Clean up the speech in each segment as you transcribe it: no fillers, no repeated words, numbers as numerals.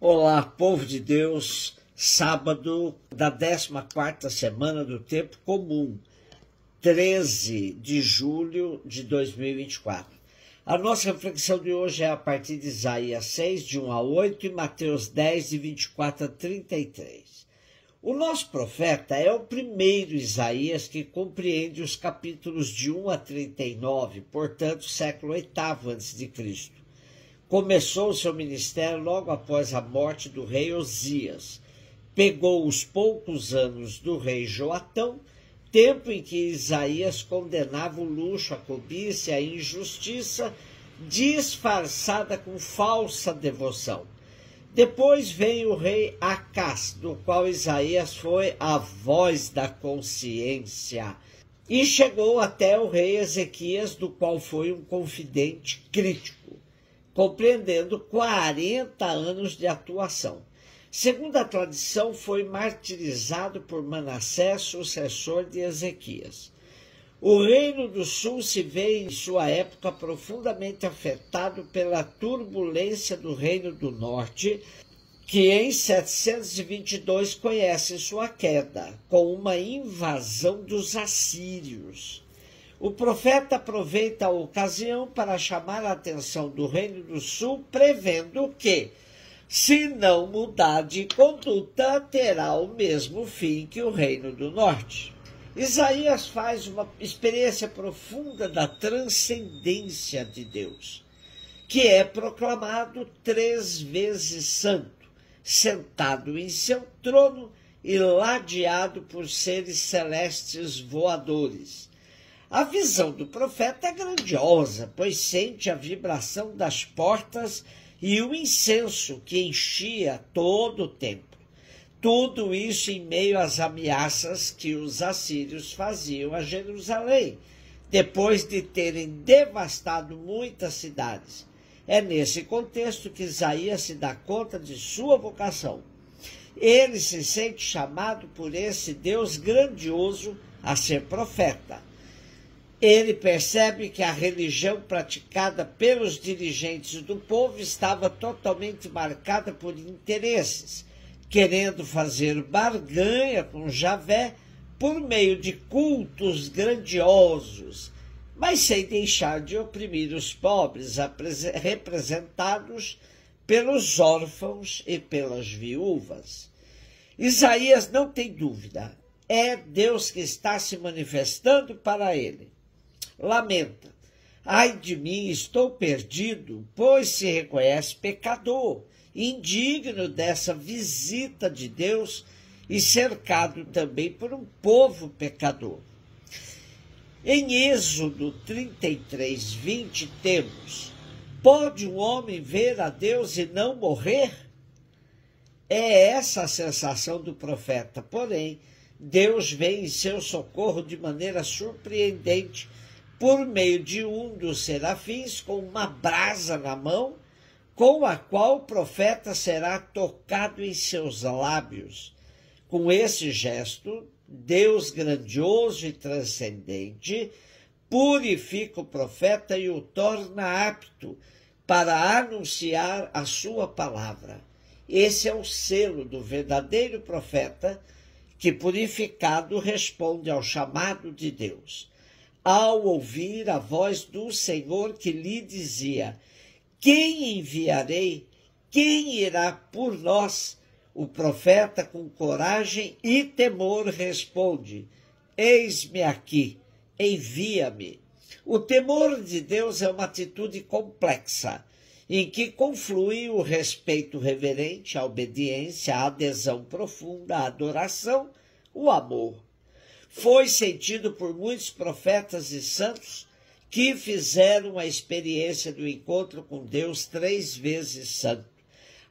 Olá, povo de Deus, sábado da 14ª semana do Tempo Comum, 13 de julho de 2024. A nossa reflexão de hoje é a partir de Isaías 6, de 1 a 8, e Mateus 10, de 24 a 33. O nosso profeta é o primeiro Isaías que compreende os capítulos de 1 a 39, portanto, século VIII a.C. Começou seu ministério logo após a morte do rei Osias. Pegou os poucos anos do rei Joatão, tempo em que Isaías condenava o luxo, a cobiça e a injustiça, disfarçada com falsa devoção. Depois vem o rei Acás, do qual Isaías foi a voz da consciência, e chegou até o rei Ezequias, do qual foi um confidente crítico, compreendendo 40 anos de atuação. Segundo a tradição, foi martirizado por Manassés, sucessor de Ezequias. O Reino do Sul se vê em sua época profundamente afetado pela turbulência do Reino do Norte, que em 722 conhece sua queda, com uma invasão dos assírios. O profeta aproveita a ocasião para chamar a atenção do Reino do Sul, prevendo que, se não mudar de conduta, terá o mesmo fim que o Reino do Norte. Isaías faz uma experiência profunda da transcendência de Deus, que é proclamado 3 vezes santo, sentado em seu trono e ladeado por seres celestes voadores. A visão do profeta é grandiosa, pois sente a vibração das portas e o incenso que enchia todo o templo. Tudo isso em meio às ameaças que os assírios faziam a Jerusalém, depois de terem devastado muitas cidades. É nesse contexto que Isaías se dá conta de sua vocação. Ele se sente chamado por esse Deus grandioso a ser profeta. Ele percebe que a religião praticada pelos dirigentes do povo estava totalmente marcada por interesses, querendo fazer barganha com Javé por meio de cultos grandiosos, mas sem deixar de oprimir os pobres, representados pelos órfãos e pelas viúvas. Isaías não tem dúvida, é Deus que está se manifestando para ele. Lamenta: ai de mim, estou perdido, pois se reconhece pecador, indigno dessa visita de Deus e cercado também por um povo pecador. Em Êxodo 33, 20, temos: pode um homem ver a Deus e não morrer? É essa a sensação do profeta, porém, Deus vem em seu socorro de maneira surpreendente, por meio de um dos serafins com uma brasa na mão, com a qual o profeta será tocado em seus lábios. Com esse gesto, Deus grandioso e transcendente purifica o profeta e o torna apto para anunciar a sua palavra. Esse é o selo do verdadeiro profeta, que, purificado, responde ao chamado de Deus. Ao ouvir a voz do Senhor que lhe dizia: quem enviarei? Quem irá por nós? O profeta, com coragem e temor, responde: eis-me aqui, envia-me. O temor de Deus é uma atitude complexa, em que conflui o respeito reverente, a obediência, a adesão profunda, a adoração, o amor. Foi sentido por muitos profetas e santos que fizeram a experiência do encontro com Deus 3 vezes santo.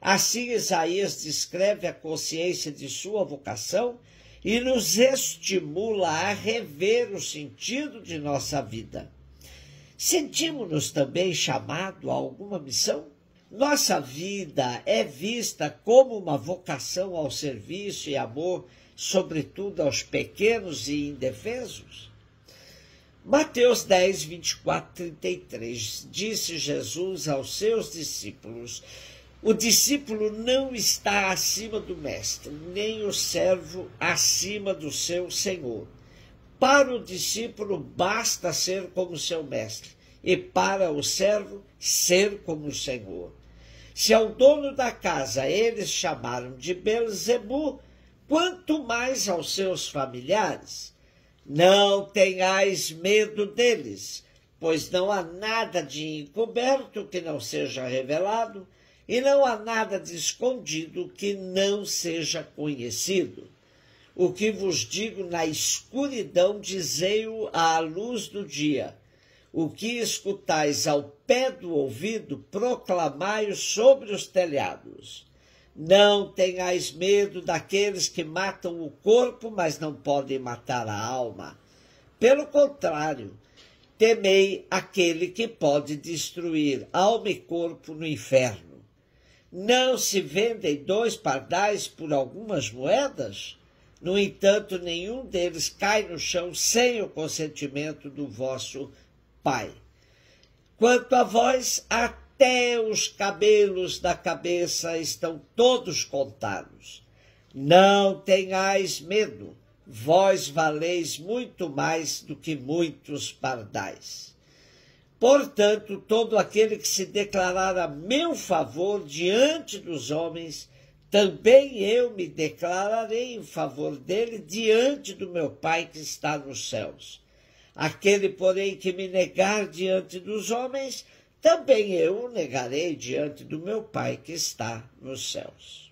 Assim, Isaías descreve a consciência de sua vocação e nos estimula a rever o sentido de nossa vida. Sentimos-nos também chamados a alguma missão? Nossa vida é vista como uma vocação ao serviço e amor, sobretudo aos pequenos e indefesos? Mateus 10, 24, 33, disse Jesus aos seus discípulos: O discípulo não está acima do mestre, nem o servo acima do seu senhor. Para o discípulo basta ser como seu mestre, e para o servo ser como o senhor. Se ao dono da casa eles chamaram de Belzebu, quanto mais aos seus familiares. Não tenhais medo deles, pois não há nada de encoberto que não seja revelado, e não há nada de escondido que não seja conhecido. O que vos digo na escuridão, dizei-o à luz do dia. O que escutais ao pé do ouvido, proclamai-o sobre os telhados. Não tenhais medo daqueles que matam o corpo, mas não podem matar a alma. Pelo contrário, temei aquele que pode destruir alma e corpo no inferno. Não se vendem 2 pardais por algumas moedas? No entanto, nenhum deles cai no chão sem o consentimento do vosso Pai. Quanto a vós, até os cabelos da cabeça estão todos contados. Não tenhais medo, vós valeis muito mais do que muitos pardais. Portanto, todo aquele que se declarar a meu favor diante dos homens, também eu me declararei em favor dele diante do meu Pai que está nos céus. Aquele, porém, que me negar diante dos homens, também eu o negarei diante do meu Pai que está nos céus.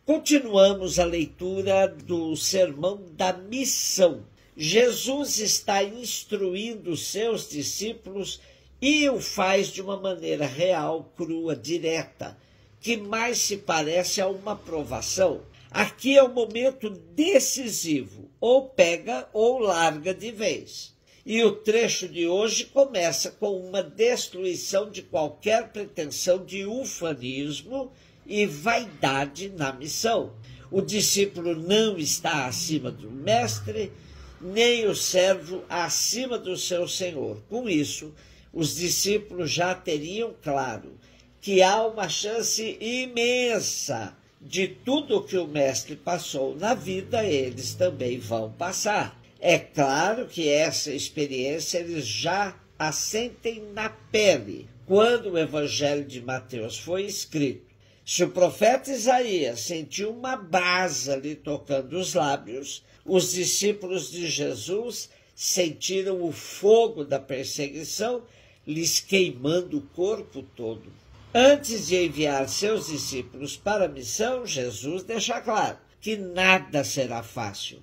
Continuamos a leitura do Sermão da Missão. Jesus está instruindo os seus discípulos e o faz de uma maneira real, crua, direta, que mais se parece a uma provação. Aqui é o momento decisivo, ou pega ou larga de vez. E o trecho de hoje começa com uma destruição de qualquer pretensão de ufanismo e vaidade na missão. O discípulo não está acima do mestre, nem o servo acima do seu senhor. Com isso, os discípulos já teriam claro que há uma chance imensa de tudo o que o mestre passou na vida, eles também vão passar. É claro que essa experiência eles já a sentem na pele, quando o Evangelho de Mateus foi escrito. Se o profeta Isaías sentiu uma brasa lhe tocando os lábios, os discípulos de Jesus sentiram o fogo da perseguição lhes queimando o corpo todo. Antes de enviar seus discípulos para a missão, Jesus deixa claro que nada será fácil.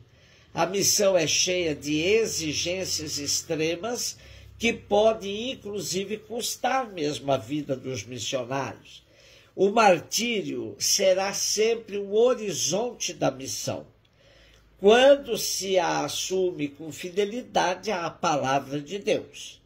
A missão é cheia de exigências extremas que podem, inclusive, custar mesmo a vida dos missionários. O martírio será sempre o horizonte da missão, quando se a assume com fidelidade à palavra de Deus.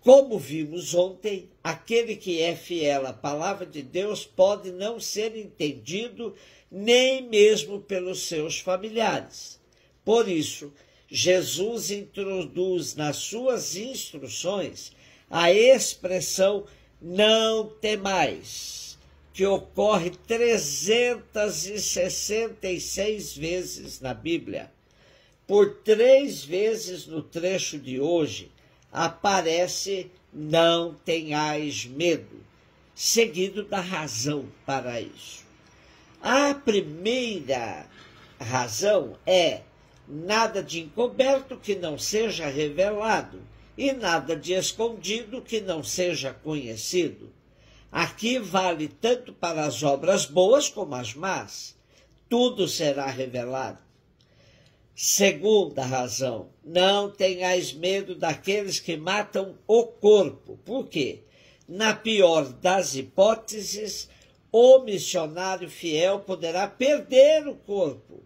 Como vimos ontem, aquele que é fiel à palavra de Deus pode não ser entendido nem mesmo pelos seus familiares. Por isso, Jesus introduz nas suas instruções a expressão não temais, que ocorre 366 vezes na Bíblia. Por 3 vezes no trecho de hoje, aparece não tenhais medo, seguido da razão para isso. A primeira razão é nada de encoberto que não seja revelado e nada de escondido que não seja conhecido. Aqui vale tanto para as obras boas como as más. Tudo será revelado. Segunda razão, não tenhais medo daqueles que matam o corpo. Por quê? Na pior das hipóteses, o missionário fiel poderá perder o corpo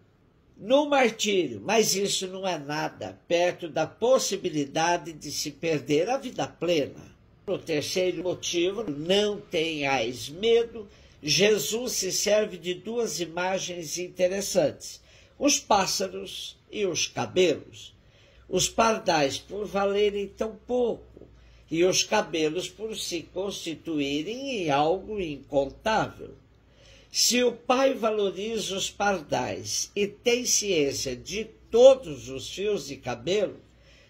no martírio, mas isso não é nada perto da possibilidade de se perder a vida plena. O terceiro motivo, não tenhais medo, Jesus se serve de 2 imagens interessantes, os pássaros e os cabelos. Os pardais, por valerem tão pouco, e os cabelos por se constituírem em algo incontável. Se o Pai valoriza os pardais e tem ciência de todos os fios de cabelo,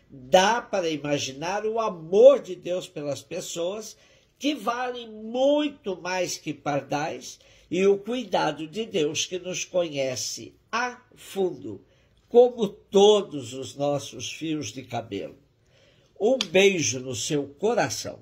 dá para imaginar o amor de Deus pelas pessoas, que valem muito mais que pardais, e o cuidado de Deus, que nos conhece a fundo, como todos os nossos fios de cabelo. Um beijo no seu coração.